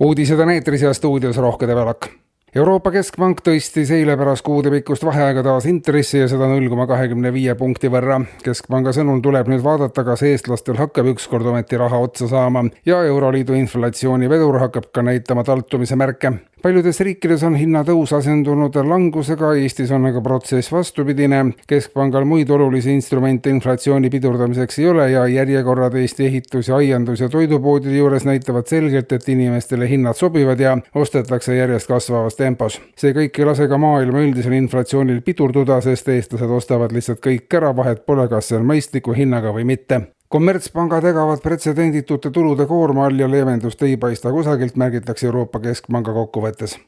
Uudised on eetris ja stuudios Rohke Develak. Euroopa Keskpank tõstis eile pärast kuudepikkust vaheaega taas intressi ja seda 0,25 punkti võrra. Keskpanga sõnul tuleb nüüd vaadata, kas eestlastel hakkab ükskord ometi raha otsa saama ja Euroliidu inflatsiooni vedur hakkab ka näitama taltumise märke. Paljudes riikides on hinnatõus asendunud langusega, Eestis on aga protsess vastupidine. Keskpangal muid olulisi instrumente inflatsiooni pidurdamiseks ei ole ja järjekorrad Eesti ehitus- ja aiandus- ja toidupoodide juures näitavad selgelt, et inimestele hinnad sobivad ja ostetakse järjest kasvavas tempos. See kõik ei lase ka maailma üldisel inflatsioonil pidurduda, sest eestlased ostavad lihtsalt kõik ära, vahet pole, kas see on mõistliku hinnaga või mitte. Kommertspangad ägavad pretsedenditute tulude koorma all ja leevendust ei paista kusagilt, märgitakse Euroopa Keskpanga kokkuvõttes.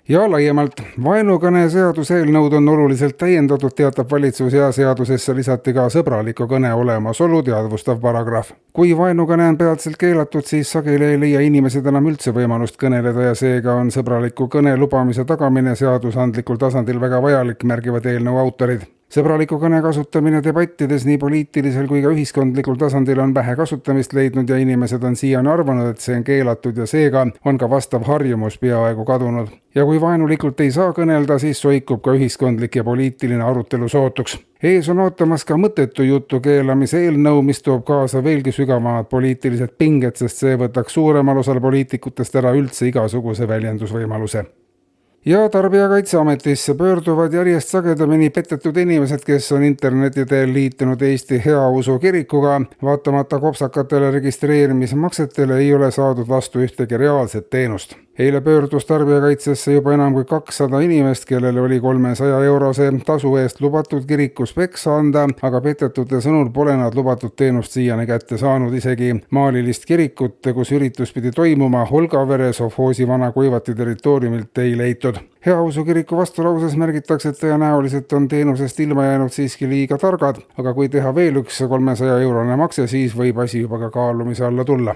Ja laiemalt, vaenukõne seaduseelnõud on oluliselt täiendatud, teatab valitsus ja seadusesse lisati ka sõbraliku kõne olemasolu teadvustav paragrahv. Kui vaenukõne on peatselt keelatud, siis sageli ei leia inimesed enam üldse võimalust kõneleda ja seega on sõbraliku kõne lubamise tagamine seadusandlikul tasandil väga vajalik, märgivad eelnõu autorid. Sõbraliku kõne kasutamine debattides nii poliitilisel kui ka ühiskondlikul tasandil on vähe kasutamist leidnud ja inimesed on siiani arvanud, et see on keelatud ja seega on ka vastav harjumus peaaegu kadunud. Ja kui vaenulikult ei saa kõnelda, siis soikub ka ühiskondlik ja poliitiline arutelu sootuks. Ees on ootamas ka mõttetu jutu keelamise eelnõu, mis toob kaasa veelgi sügavamad poliitilised pinged, sest see võtaks suuremal osal poliitikutest ära üldse igasuguse väljendusvõimaluse. Ja Tarbijakaitseametisse pöörduvad järjest sagedamini petetud inimesed, kes on interneti teel liitunud Eesti Heausu kirikuga. Vaatamata kopsakatele registreerimismaksetele ei ole saadud vastu ühtegi reaalset teenust. Eile pöördus Tarbijakaitsesse juba enam kui 200 inimest, kellele oli 300 eurose tasu eest lubatud kirikus peksa anda, aga petetute sõnul pole nad lubatud teenust siiani kätte saanud. Isegi maalilist kirikut, kus üritus pidi toimuma Holgavere sovhoosi vana kuivati territooriumilt ei leitud. Heausu kiriku vastulauses märgitakse, et tõenäoliselt on teenusest ilma jäänud siiski liiga targad, aga kui teha veel üks 300 eurone makse, siis võib asi juba ka kaalumise alla tulla.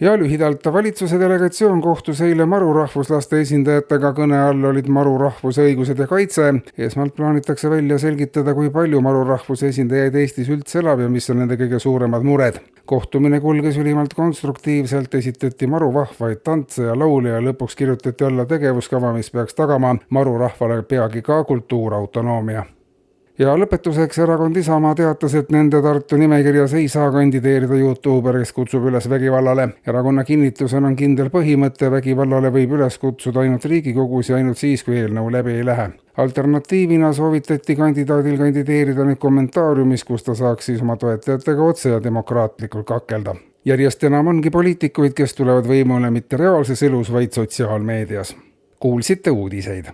Ja lühidalt, valitsuse delegatsioon kohtus eile marurahvuslaste esindajatega, kõne all olid marurahvuse õigused ja kaitse. Esmalt plaanitakse välja selgitada, kui palju marurahvuse esindajaid Eestis üldse elab ja mis on nende kõige suuremad mured. Kohtumine kulges ülimalt konstruktiivselt, esitati maruvahvaid tantse ja laule ja lõpuks kirjutati alla tegevuskava, mis peaks tagama marurahvale peagi ka kultuurautonoomia. Ja lõpetuseks erakond Isamaa teatas, et nende Tartu nimekirjas ei saa kandideerida YouTuber, kes kutsub üles vägivallale. Erakonna kinnitusel on kindel põhimõte, vägivallale võib üles kutsuda ainult Riigikogus ja ainult siis, kui eelnõu läbi ei lähe. Alternatiivina soovitati kandidaadil kandideerida nüüd kommentaariumis, kus ta saaks siis oma toetajatega otse ja demokraatlikult kakelda. Järjest enam ongi poliitikuid, kes tulevad võimule mitte reaalses elus, vaid sotsiaalmeedias. Kuulsite uudiseid.